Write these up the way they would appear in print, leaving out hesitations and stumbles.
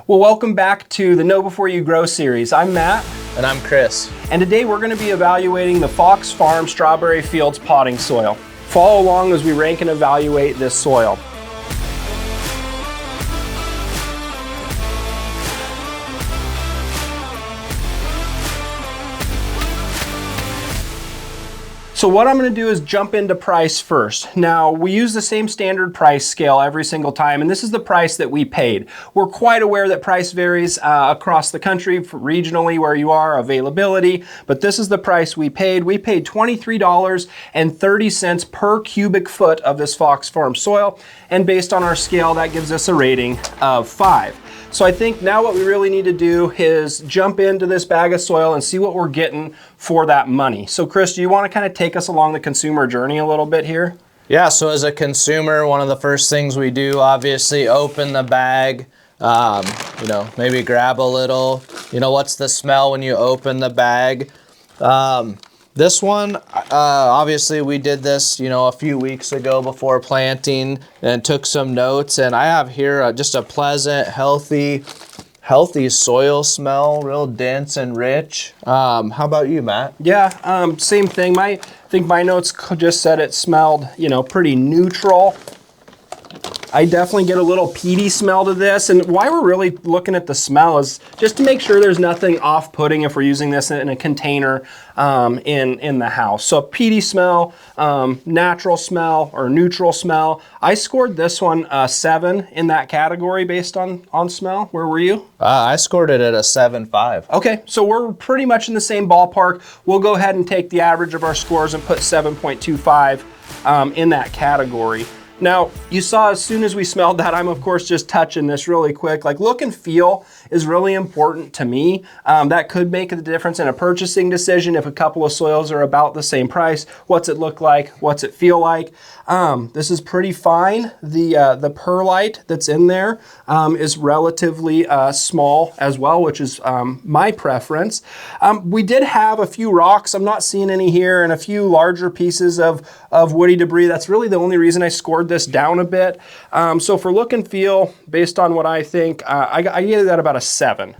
Well, welcome back to the Know Before You Grow series. I'm Matt. And I'm Kris. And today we're going to be evaluating the Fox Farm Strawberry Fields potting soil. Follow along as we rank and evaluate this soil. So what I'm going to do is jump into price first. Now, we use the same standard price scale every single time, and this is the price that we paid. We're quite aware that price varies across the country, regionally where you are, availability, but this is the price we paid. We paid $23.30 per cubic foot of this Fox Farm soil, and based on our scale, that gives us a rating of 5. So I think now what we really need to do is jump into this bag of soil and see what we're getting for that money. So Kris, do you want to kind of take us along the consumer journey a little bit here? Yeah, so as a consumer, one of the first things we do, obviously, open the bag, maybe grab a little, what's the smell when you open the bag? This one, obviously we did this, a few weeks ago before planting and took some notes. And I have here just a pleasant, healthy soil smell, real dense and rich. How about you, Matt? Yeah, same thing. I think my notes just said it smelled, pretty neutral. I definitely get a little peaty smell to this, and why we're really looking at the smell is just to make sure there's nothing off-putting if we're using this in a container in the house. So a peaty smell, natural smell, or neutral smell. I scored this one 7 in that category based on smell. Where were you? I scored it at a 7.5. Okay, so we're pretty much in the same ballpark. We'll go ahead and take the average of our scores and put 7.25 in that category. Now, you saw as soon as we smelled that, I'm of course just touching this really quick. Like, look and feel is really important to me. That could make the difference in a purchasing decision if a couple of soils are about the same price. What's it look like? What's it feel like? This is pretty fine. The perlite that's in there is relatively small as well, which is my preference. We did have a few rocks. I'm not seeing any here, and a few larger pieces of woody debris. That's really the only reason I scored this down a bit. So for look and feel, based on what I think, I gave that about a 7.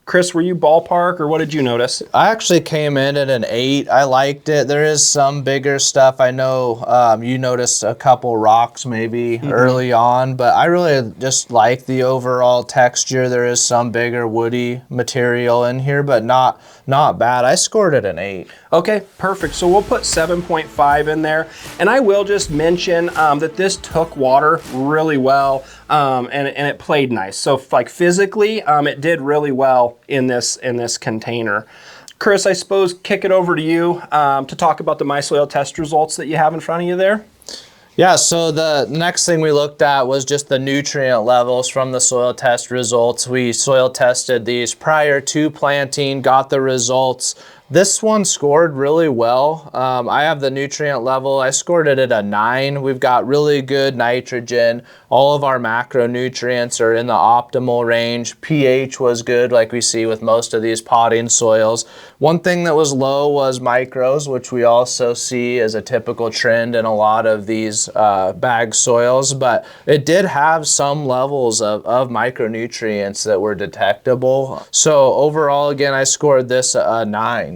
Kris, were you ballpark, or what did you notice? I actually came in at an 8. I liked it. There is some bigger stuff. I know you noticed a couple rocks maybe early on, but I really just like the overall texture. There is some bigger woody material in here, but not bad. I scored it an 8. Okay, perfect. So we'll put 7.5 in there. And I will just mention that this took water really well, and it played nice. So like physically, it did really well in this container. Kris, I suppose kick it over to you to talk about the MySoil test results that you have in front of you there. Yeah, so the next thing we looked at was just the nutrient levels from the soil test results. We soil tested these prior to planting, got the results. This one scored really well. I have the nutrient level. I scored it at a 9. We've got really good nitrogen. All of our macronutrients are in the optimal range. pH was good, like we see with most of these potting soils. One thing that was low was micros, which we also see as a typical trend in a lot of these bag soils, but it did have some levels of micronutrients that were detectable. So overall, again, I scored this a 9.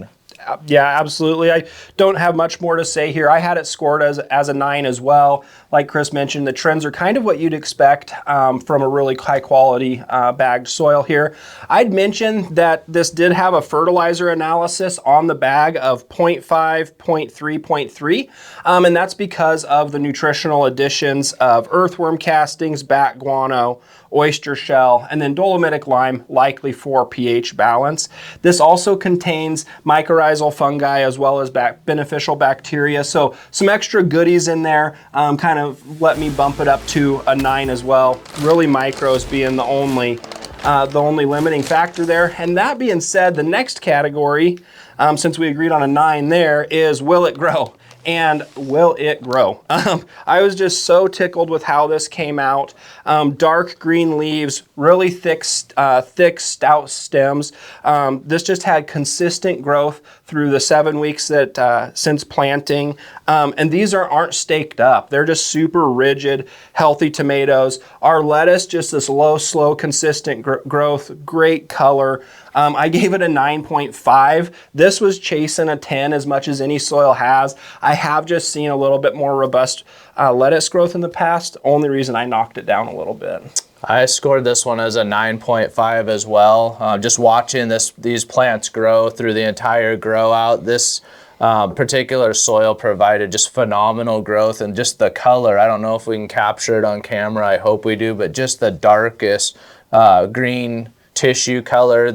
Yeah, absolutely. I don't have much more to say here. I had it scored as a 9 as well. Like Kris mentioned, the trends are kind of what you'd expect from a really high quality bagged soil here. I'd mentioned that this did have a fertilizer analysis on the bag of 0.5, 0.3, 0.3, and that's because of the nutritional additions of earthworm castings, bat guano, oyster shell, and then dolomitic lime, likely for pH balance. This also contains mycorrhizal fungi as well as beneficial bacteria, so some extra goodies in there kind of let me bump it up to a 9 as well. Really, micros being the only limiting factor there. And that being said, the next category, since we agreed on a 9 there, is will it grow? and will it grow? I was just so tickled with how this came out. Dark green leaves, really thick, stout stems. This just had consistent growth through the 7 weeks that since planting. And these aren't staked up. They're just super rigid, healthy tomatoes. Our lettuce, just this low, slow, consistent growth, great color. I gave it a 9.5. This was chasing a 10 as much as any soil has. I have just seen a little bit more robust lettuce growth in the past. Only reason I knocked it down a little bit. I scored this one as a 9.5 as well. Just watching these plants grow through the entire grow out. This particular soil provided just phenomenal growth, and just the color. I don't know if we can capture it on camera. I hope we do, but just the darkest green tissue color,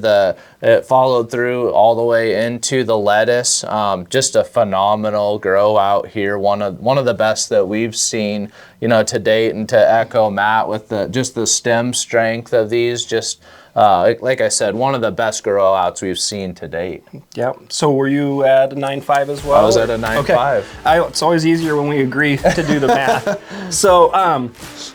it followed through all the way into the lettuce. Just a phenomenal grow out here. One of the best that we've seen, to date. And to echo Matt with just the stem strength of these, just like I said, one of the best grow outs we've seen to date. Yep. So were you at a 9.5 as well? I was at a 9.5. Okay. It's always easier when we agree to do the math. So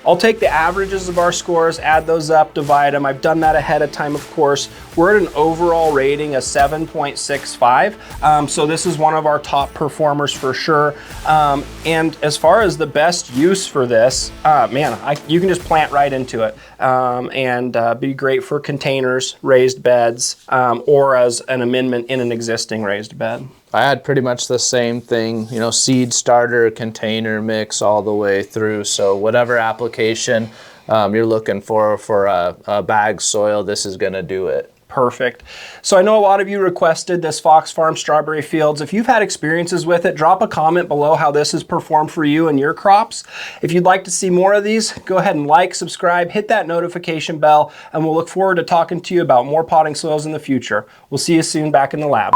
I'll take the averages of our scores, add those up, divide them. I've done that ahead of time, of course. We're at an overall rating of 7.65. So this is one of our top performers for sure. And as far as the best use for this, you can just plant right into it and be great for containers, raised beds, or as an amendment in an existing raised bed. I had pretty much the same thing, seed starter, container mix all the way through. So whatever application you're looking for a bag soil, this is going to do it. Perfect. So I know a lot of you requested this Fox Farm Strawberry Fields. If you've had experiences with it, drop a comment below how this has performed for you and your crops. If you'd like to see more of these, go ahead and like, subscribe, hit that notification bell, and we'll look forward to talking to you about more potting soils in the future. We'll see you soon back in the lab.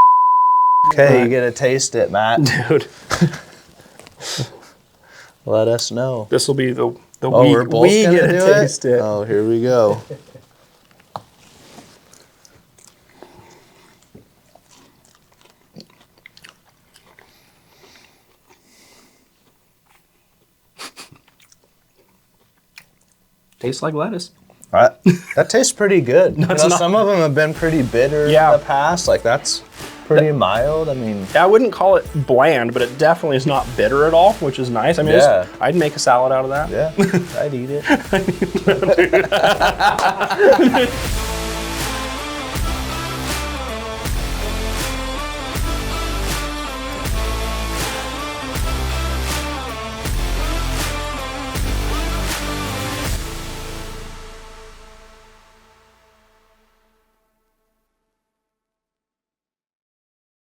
Okay, you get to taste it, Matt. Dude. Let us know. This will be the we're both we gonna get to do taste it. Oh, here we go. Tastes like lettuce. That tastes pretty good. Some of them have been pretty bitter in the past. Like that's pretty mild. I mean, I wouldn't call it bland, but it definitely is not bitter at all, which is nice. I mean, I'd make a salad out of that. Yeah, I'd eat it.